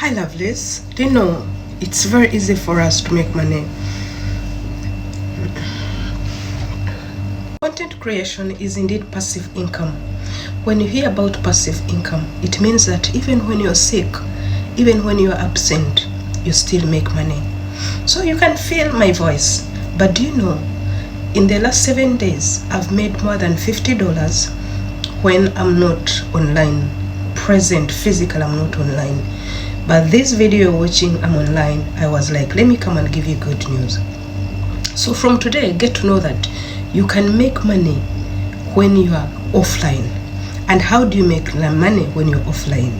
Hi lovelies, do you know it's very easy for us to make money? Content creation is indeed passive income. When you hear about passive income, it means that even when you're sick, even when you're absent, you still make money. So you can feel my voice, but do you know, in the last 7 days, I've made more than $50 when I'm not online, present, physical, I'm not online. But this video you're watching, I'm online. I was like, let me come and give you good news. So from today, get to know that you can make money when you are offline. And how do you make money when you're offline?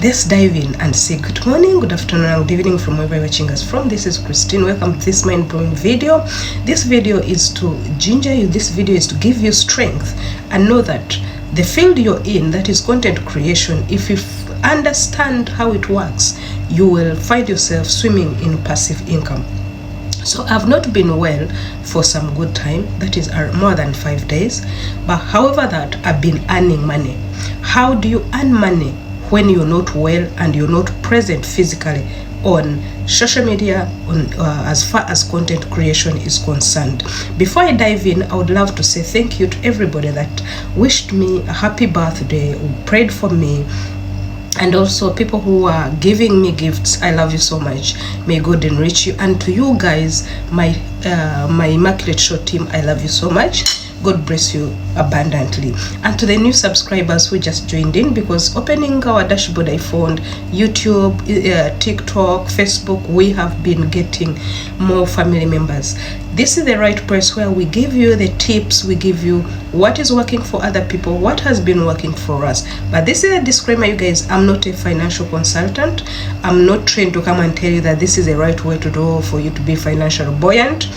Let's dive in and say good morning, good afternoon, and good evening from wherever you're watching us from. This is Christine. Welcome to this mind-blowing video. This video is to ginger you. This video is to give you strength and know that the field you're in, that is content creation, if you understand how it works, you will find yourself swimming in passive income. So I've not been well for some good time, that is more than 5 days, but however that I've been earning money. How do you earn money when you're not well and you're not present physically on social media as far as content creation is concerned? Before I dive in, I would love to say thank you to everybody that wished me a happy birthday, who prayed for me, and also people who are giving me gifts. I love you so much. May God enrich you. And to you guys, my Immaculate Show team, I love you so much. God bless you abundantly. And to the new subscribers who just joined in, because opening our dashboard, I found YouTube, TikTok, Facebook, we have been getting more family members. This is the right place where we give you the tips, we give you what is working for other people, what has been working for us. But this is a disclaimer, you guys, I'm not a financial consultant. I'm not trained to come and tell you that this is the right way to do for you to be financially buoyant.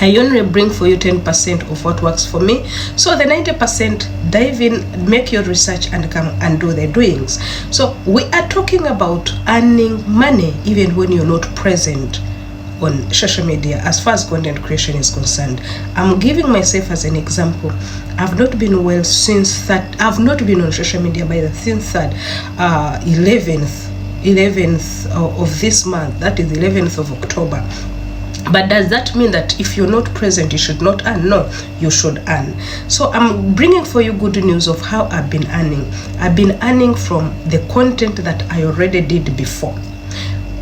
I only bring for you 10% of what works for me. So the 90%, dive in, make your research, and come and do the doings. So we are talking about earning money even when you're not present on social media as far as content creation is concerned. I'm giving myself as an example. I've not been well since that. I've not been on social media since that 11th of this month. That is 11th of October. But does that mean that if you're not present, you should not earn? No, you should earn. So I'm bringing for you good news of how I've been earning. I've been earning from the content that I already did before.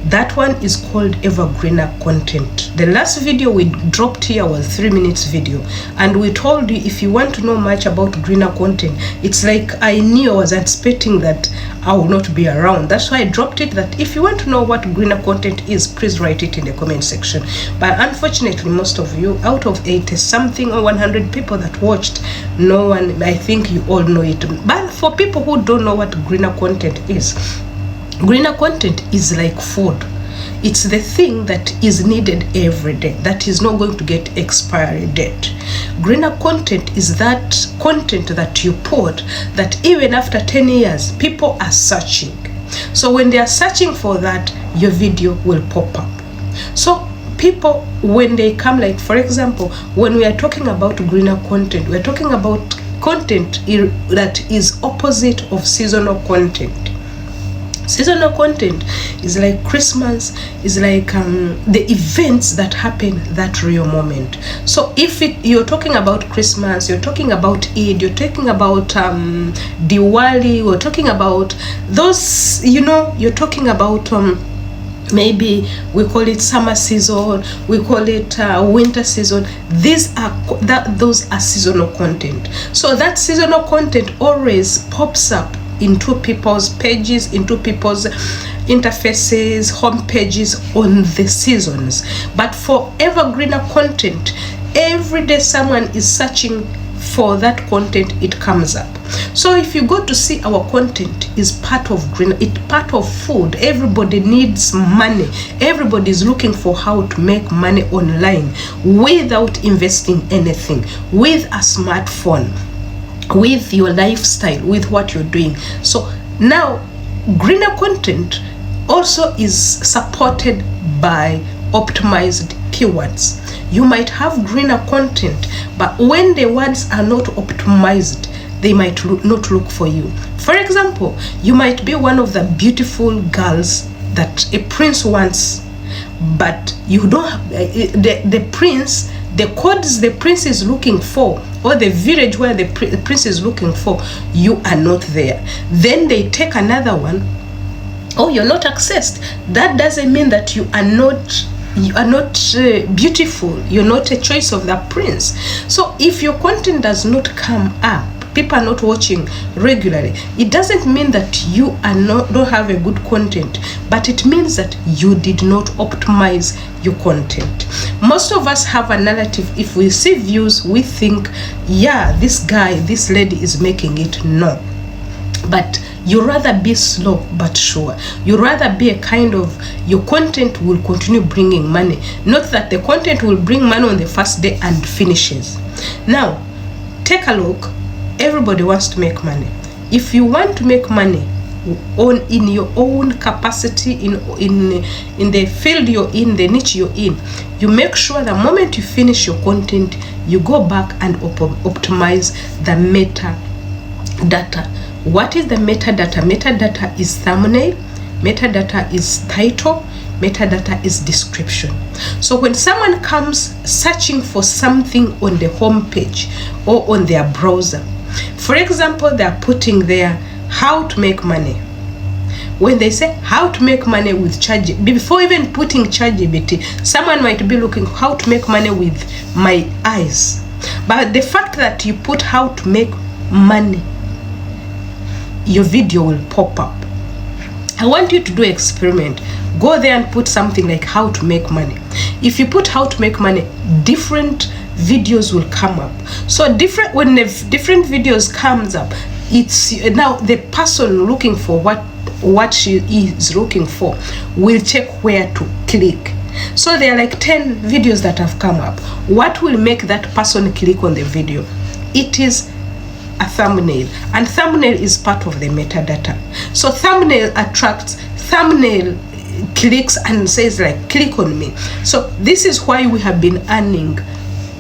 That one is called evergreener content. The last video we dropped here was 3 minutes video, and we told you if you want to know much about greener content, it's like I knew I was expecting that I will not be around. That's why I dropped it, that if you want to know what greener content is, please write it in the comment section. But unfortunately, most of you, out of 80 something or 100 people that watched, no one, I think you all know it. But for people who don't know what greener content is, greener content is like food. It's the thing that is needed every day, that is not going to get expiry date. Greener content is that content that you put that even after 10 years, people are searching. So when they are searching for that, your video will pop up. So people, when they come, like for example, when we are talking about greener content, we're talking about content that is opposite of seasonal content. Seasonal content is like Christmas, is like the events that happen that real moment. So if you're talking about Christmas, you're talking about Eid, you're talking about Diwali, we're talking about those, you know, you're talking about maybe we call it summer season, we call it winter season. Those are seasonal content. So that seasonal content always pops up into people's pages, into people's interfaces, home pages on the seasons. But for evergreener content, every day someone is searching for that content, it comes up. So if you go to see our content is part of green, it's part of food. Everybody needs money. Everybody is looking for how to make money online without investing anything, with a smartphone, with your lifestyle, with what you're doing. So now greener content also is supported by optimized keywords. You might have greener content, but when the words are not optimized, they might not look for you. For example, you might be one of the beautiful girls that a prince wants, but you don't have, the prince, the codes the prince is looking for, or the village where the prince is looking for, you are not there. Then they take another one. Oh, you're not accessed. That doesn't mean that you are not beautiful. You're not a choice of the prince. So if your content does not come up, people are not watching regularly, it doesn't mean that you don't have a good content, but it means that you did not optimize your content. Most of us have a narrative. If we see views, we think, yeah, this guy, this lady is making it. No, but you rather be slow but sure. You rather be a kind of, your content will continue bringing money, not that the content will bring money on the first day and finishes. Now take a look. Everybody wants to make money. If you want to make money in your own capacity, in the field you're in, the niche you're in, you make sure the moment you finish your content, you go back and optimize the metadata. What is the metadata? Metadata is thumbnail, metadata is title, metadata is description. So when someone comes searching for something on the home page or on their browser, for example, they're putting there how to make money. When they say how to make money with ChatGPT, before even putting ChatGPT, someone might be looking how to make money with my eyes. But the fact that you put how to make money, your video will pop up. I want you to do an experiment. Go there and put something like how to make money. If you put how to make money, different videos will come up. So when the different videos comes up, it's now the person looking for what she is looking for will check where to click. So there are like 10 videos that have come up. What will make that person click on the video? It is a thumbnail, and thumbnail is part of the metadata. So thumbnail attracts, thumbnail clicks and says like, click on me. So this is why we have been earning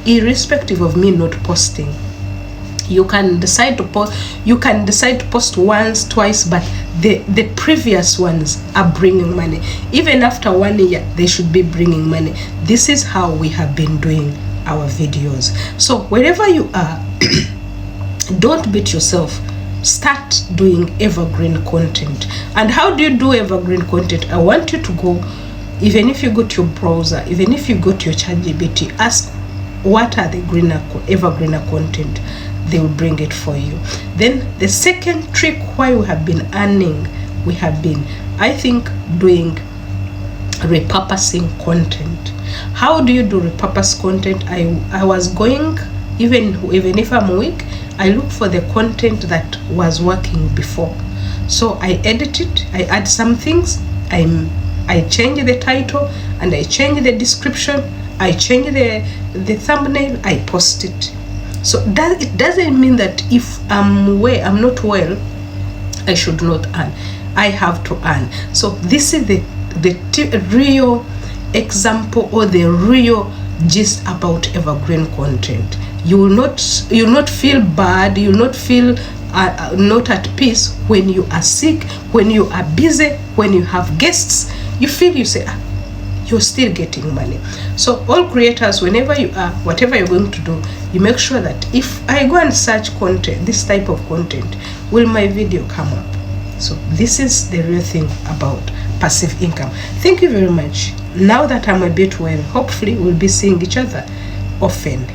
irrespective of me not posting. You can decide to post once, twice, but the previous ones are bringing money. Even after 1 year, they should be bringing money. This is how we have been doing our videos. So wherever you are, don't beat yourself. Start doing evergreen content. And how do you do evergreen content? I want you to go, even if you go to your browser, even if you go to your ChatGPT, ask what are the evergreener content. They will bring it for you. Then the second trick why we have been earning, we have been, I think, doing repurposing content. How do you do repurpose content? I was going, even if I'm weak, I look for the content that was working before. So I edit it, I add some things, I change the title, and I change the description, I change the thumbnail, I post it. So it doesn't mean that if I'm not well, I should not earn. I have to earn. So this is the real example or the real gist about evergreen content. You will not feel bad. You will not feel not at peace when you are sick, when you are busy, when you have guests. You say, you're still getting money. So all creators, whenever you are, whatever you're going to do, you make sure that if I go and search content, this type of content, will my video come up? So this is the real thing about passive income. Thank you very much. Now that I'm a bit well, hopefully we'll be seeing each other often.